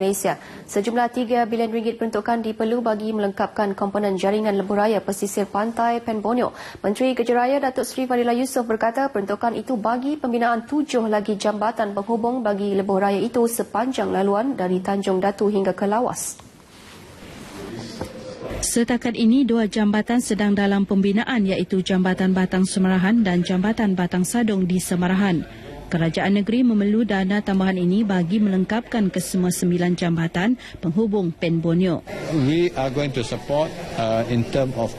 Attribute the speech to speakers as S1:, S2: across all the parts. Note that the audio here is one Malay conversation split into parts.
S1: Malaysia. Sejumlah RM3 bilion peruntukan diperlu bagi melengkapkan komponen jaringan lebuh raya pesisir pantai Pen Borneo. Menteri Kejaraya Datuk Seri Fadilah Yusof berkata peruntukan itu bagi pembinaan 7 lagi jambatan penghubung bagi lebuh raya itu sepanjang laluan dari Tanjung Datu hingga ke Lawas.
S2: Setakat ini, 2 jambatan sedang dalam pembinaan iaitu Jambatan Batang Semarahan dan Jambatan Batang Sadong di Semarahan. Kerajaan negeri memerlu dana tambahan ini bagi melengkapkan kesemua 9 jambatan penghubung Pen Borneo.
S3: We are going to support in terms of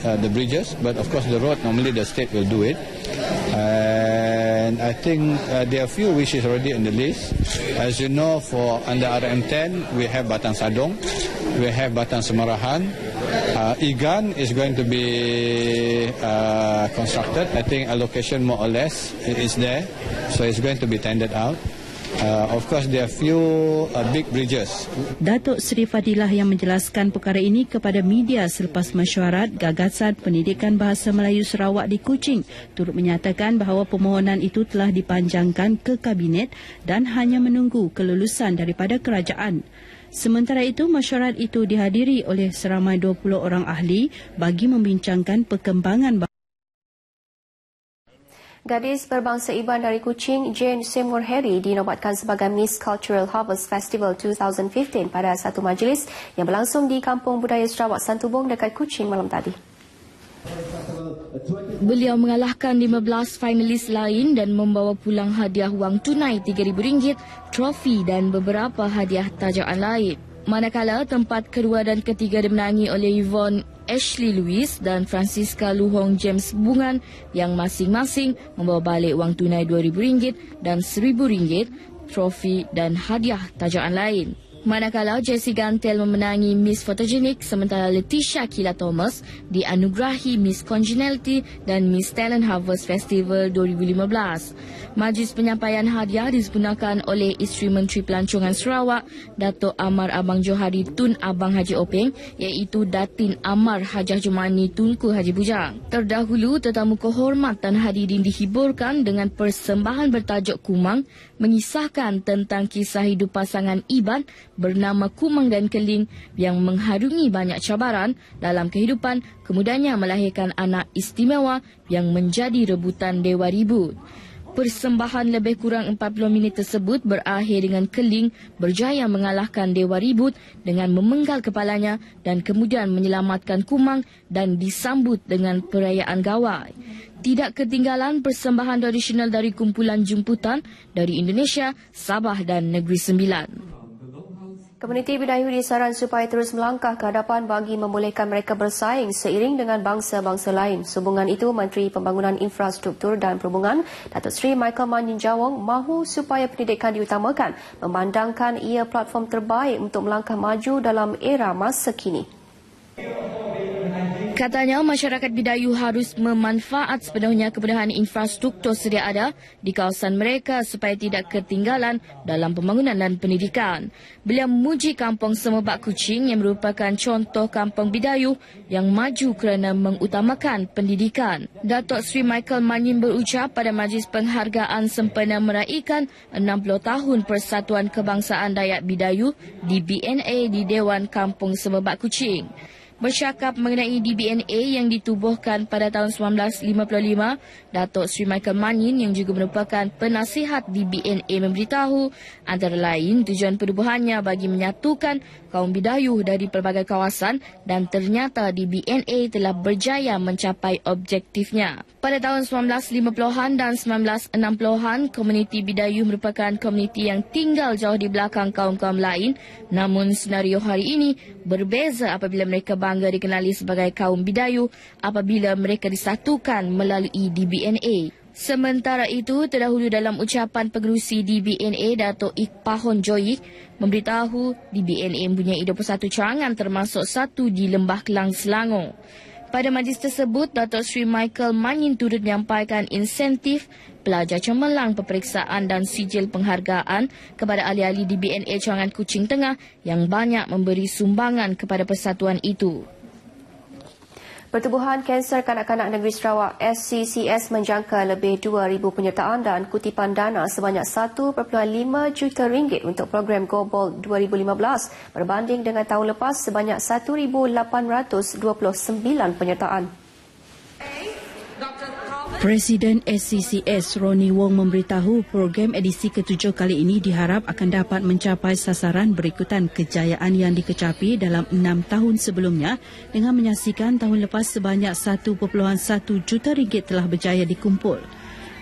S3: the bridges, but of course the road normally the state will do it. And I think there are few wishes already on the list. As you know, for under RM10 we have Batang Sadong, we have Batang Semarahan. Igan is going to be constructed. I think allocation more or less is there, so it's going to be tendered out. Of course, there are few big bridges.
S2: Datuk Seri Fadilah yang menjelaskan perkara ini kepada media selepas mesyuarat Gagasan Pendidikan Bahasa Melayu Sarawak di Kuching turut menyatakan bahawa permohonan itu telah dipanjangkan ke Kabinet dan hanya menunggu kelulusan daripada kerajaan. Sementara itu, mesyuarat itu dihadiri oleh seramai 20 orang ahli bagi membincangkan perkembangan.
S1: Gadis berbangsa Iban dari Kuching, Jane Seymour Harry dinobatkan sebagai Miss Cultural Harvest Festival 2015 pada satu majlis yang berlangsung di Kampung Budaya Sarawak Santubong dekat Kuching malam tadi.
S4: Beliau mengalahkan 15 finalis lain dan membawa pulang hadiah wang tunai RM3,000, trofi dan beberapa hadiah tajaan lain. Manakala tempat kedua dan ketiga dimenangi oleh Yvonne Ashley Lewis dan Francisca Luhong James Bungan yang masing-masing membawa balik wang tunai RM2,000 dan RM1,000, trofi dan hadiah tajaan lain. Manakala Jessie Gantel memenangi Miss Photogenic sementara Leticia Kila Thomas dianugerahi Miss Congeniality dan Miss Talent Harvest Festival 2015. Majlis penyampaian hadiah disempurnakan oleh Isteri Menteri Pelancongan Sarawak, Datuk Amar Abang Johari Tun Abang Haji Openg iaitu Datin Amar Hajah Jumani Tunku Haji Bujang. Terdahulu tetamu kehormatan hadirin dihiburkan dengan persembahan bertajuk Kumang mengisahkan tentang kisah hidup pasangan Iban bernama Kumang dan Keling yang mengharungi banyak cabaran dalam kehidupan kemudiannya melahirkan anak istimewa yang menjadi rebutan Dewa Ribut. Persembahan lebih kurang 40 minit tersebut berakhir dengan Keling berjaya mengalahkan Dewa Ribut dengan memenggal kepalanya dan kemudian menyelamatkan Kumang dan disambut dengan perayaan gawai. Tidak ketinggalan persembahan tradisional dari kumpulan jemputan dari Indonesia, Sabah dan Negeri Sembilan.
S1: Komuniti Bidayuh disaran supaya terus melangkah ke hadapan bagi membolehkan mereka bersaing seiring dengan bangsa-bangsa lain. Sehubungan itu, Menteri Pembangunan Infrastruktur dan Perhubungan, Datuk Seri Michael Manyin Jawong mahu supaya pendidikan diutamakan, memandangkan ia platform terbaik untuk melangkah maju dalam era masa kini.
S4: Katanya masyarakat Bidayuh harus memanfaat sepenuhnya kemudahan infrastruktur sedia ada di kawasan mereka supaya tidak ketinggalan dalam pembangunan dan pendidikan. Beliau memuji Kampung Semerbak Kuching yang merupakan contoh kampung Bidayuh yang maju kerana mengutamakan pendidikan. Datuk Seri Michael Manyin berucap pada majlis penghargaan sempena meraikan 60 tahun Persatuan Kebangsaan Dayak Bidayuh DBNA di Dewan Kampung Semerbak Kuching. Bercakap mengenai DBNA yang ditubuhkan pada tahun 1955, Datuk Seri Michael Manyin yang juga merupakan penasihat DBNA memberitahu antara lain tujuan penubuhannya bagi menyatukan kaum Bidayuh dari pelbagai kawasan dan ternyata DBNA telah berjaya mencapai objektifnya. Pada tahun 1950-an dan 1960-an, komuniti Bidayuh merupakan komuniti yang tinggal jauh di belakang kaum-kaum lain. Namun senario hari ini berbeza apabila mereka bangga dikenali sebagai kaum Bidayuh apabila mereka disatukan melalui DBNA. Sementara itu, terdahulu dalam ucapan pengerusi DBNA, Datuk Iqpahon Joyik memberitahu DBNA mempunyai 21 carangan termasuk satu di Lembah Kelang, Selangor. Pada majlis tersebut, Datuk Seri Michael Manyin turut menyampaikan insentif pelajar cemerlang peperiksaan dan sijil penghargaan kepada ahli-ahli DBNA Cawangan Kuching Tengah yang banyak memberi sumbangan kepada persatuan itu.
S1: Pertubuhan Kanser Kanak-Kanak Negeri Sarawak SCCS menjangka lebih 2,000 penyertaan dan kutipan dana sebanyak 1.5 juta ringgit untuk program GoBold 2015 berbanding dengan tahun lepas sebanyak 1,829 penyertaan.
S2: Presiden SCCS Ronnie Wong memberitahu program edisi ke-7 kali ini diharap akan dapat mencapai sasaran berikutan kejayaan yang dikecapi dalam 6 tahun sebelumnya dengan menyaksikan tahun lepas sebanyak 1.1 juta ringgit telah berjaya dikumpul.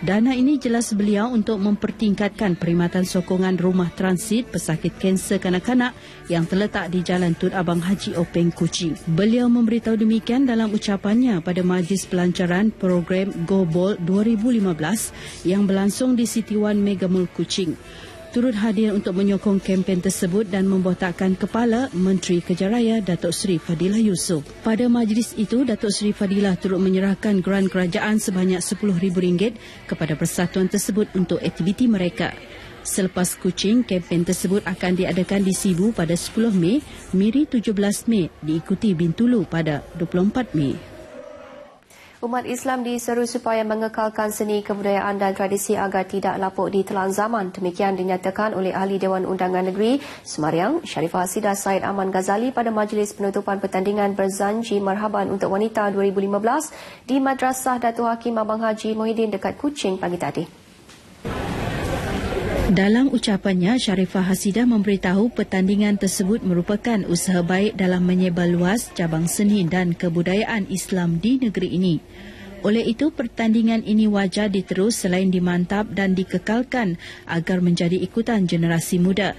S2: Dana ini jelas beliau untuk mempertingkatkan perkhidmatan sokongan rumah transit pesakit kanser kanak-kanak yang terletak di Jalan Tun Abang Haji Openg, Kuching. Beliau memberitahu demikian dalam ucapannya pada majlis pelancaran program GoBold 2015 yang berlangsung di City One Mega Mall, Kuching. Turut hadir untuk menyokong kempen tersebut dan membotakkan kepala Menteri Kejaraya Datuk Seri Fadilah Yusof. Pada majlis itu, Datuk Seri Fadilah turut menyerahkan geran kerajaan sebanyak RM10,000 kepada persatuan tersebut untuk aktiviti mereka. Selepas Kuching, kempen tersebut akan diadakan di Sibu pada 10 Mei, Miri 17 Mei, diikuti Bintulu pada 24 Mei.
S1: Umat Islam diseru supaya mengekalkan seni kebudayaan dan tradisi agar tidak lapuk di telan zaman. Demikian dinyatakan oleh Ahli Dewan Undangan Negeri Semariang, Sharifah Hasidah Said Aman Ghazali pada majlis penutupan pertandingan Berzanji Marhaban untuk Wanita 2015 di Madrasah Datuk Hakim Abang Haji Muhyiddin dekat Kuching pagi tadi.
S2: Dalam ucapannya, Sharifah Hasidah memberitahu pertandingan tersebut merupakan usaha baik dalam menyebar luas cabang seni dan kebudayaan Islam di negeri ini. Oleh itu, pertandingan ini wajar diterus selain dimantap dan dikekalkan agar menjadi ikutan generasi muda.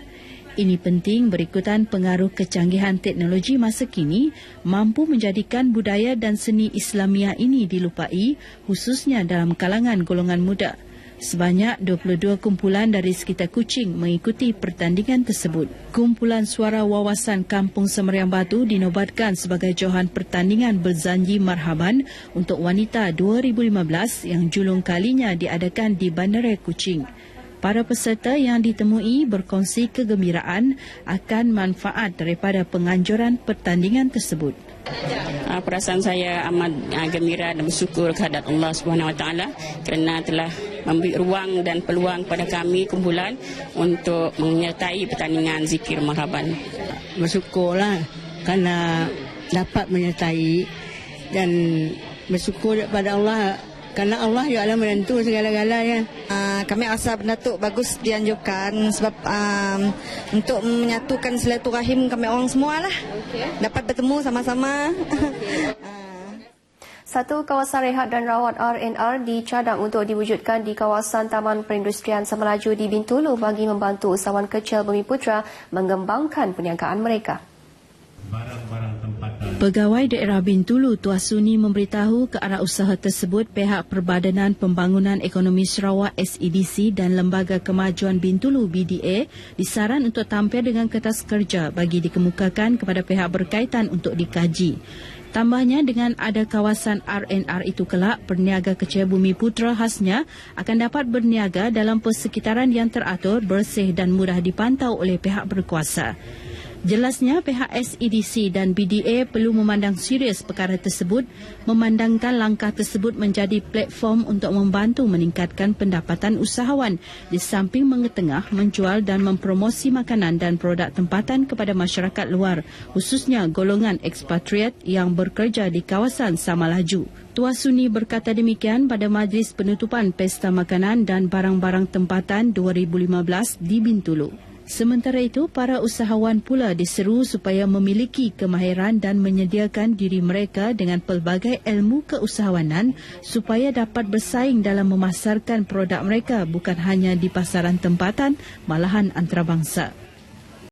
S2: Ini penting berikutan pengaruh kecanggihan teknologi masa kini mampu menjadikan budaya dan seni Islamiah ini dilupai, khususnya dalam kalangan golongan muda. Sebanyak 22 kumpulan dari sekitar Kuching mengikuti pertandingan tersebut. Kumpulan Suara Wawasan Kampung Semeriang Batu dinobatkan sebagai johan pertandingan Berzanji Marhaban untuk Wanita 2015 yang julung kalinya diadakan di Bandaraya Kuching. Para peserta yang ditemui berkongsi kegembiraan akan manfaat daripada penganjuran pertandingan tersebut.
S5: Perasaan saya amat gembira dan bersyukur kehadrat Allah SWT kerana telah memberi ruang dan peluang pada kami kumpulan untuk menyertai pertandingan zikir marhaban.
S6: Bersyukurlah kerana dapat menyertai dan bersyukur kepada Allah kerana Allah juga adalah menentu segala-galanya. Kami rasa benda tu bagus dianjurkan sebab untuk menyatukan silaturahim kami orang semualah. Dapat bertemu sama-sama.
S1: Satu kawasan rehat dan rawat R&R dicadang untuk diwujudkan di kawasan Taman Perindustrian Semelaju di Bintulu bagi membantu usahawan kecil Bumiputra mengembangkan perniagaan mereka.
S2: Pegawai Daerah Bintulu Tuah Suni memberitahu ke arah usaha tersebut pihak Perbadanan Pembangunan Ekonomi Sarawak SEDC dan Lembaga Kemajuan Bintulu BDA disaran untuk tampil dengan kertas kerja bagi dikemukakan kepada pihak berkaitan untuk dikaji. Tambahnya, dengan ada kawasan R&R itu kelak, perniaga kecil Bumiputra khasnya akan dapat berniaga dalam persekitaran yang teratur, bersih dan mudah dipantau oleh pihak berkuasa. Jelasnya, pihak SEDC dan BDA perlu memandang serius perkara tersebut, memandangkan langkah tersebut menjadi platform untuk membantu meningkatkan pendapatan usahawan di samping mengetengah, menjual dan mempromosi makanan dan produk tempatan kepada masyarakat luar, khususnya golongan ekspatriat yang bekerja di kawasan Semelaju. Tuah Suni berkata demikian pada majlis penutupan Pesta Makanan dan Barang-Barang Tempatan 2015 di Bintulu. Sementara itu, para usahawan pula diseru supaya memiliki kemahiran dan menyediakan diri mereka dengan pelbagai ilmu keusahawanan supaya dapat bersaing dalam memasarkan produk mereka bukan hanya di pasaran tempatan, malahan antarabangsa.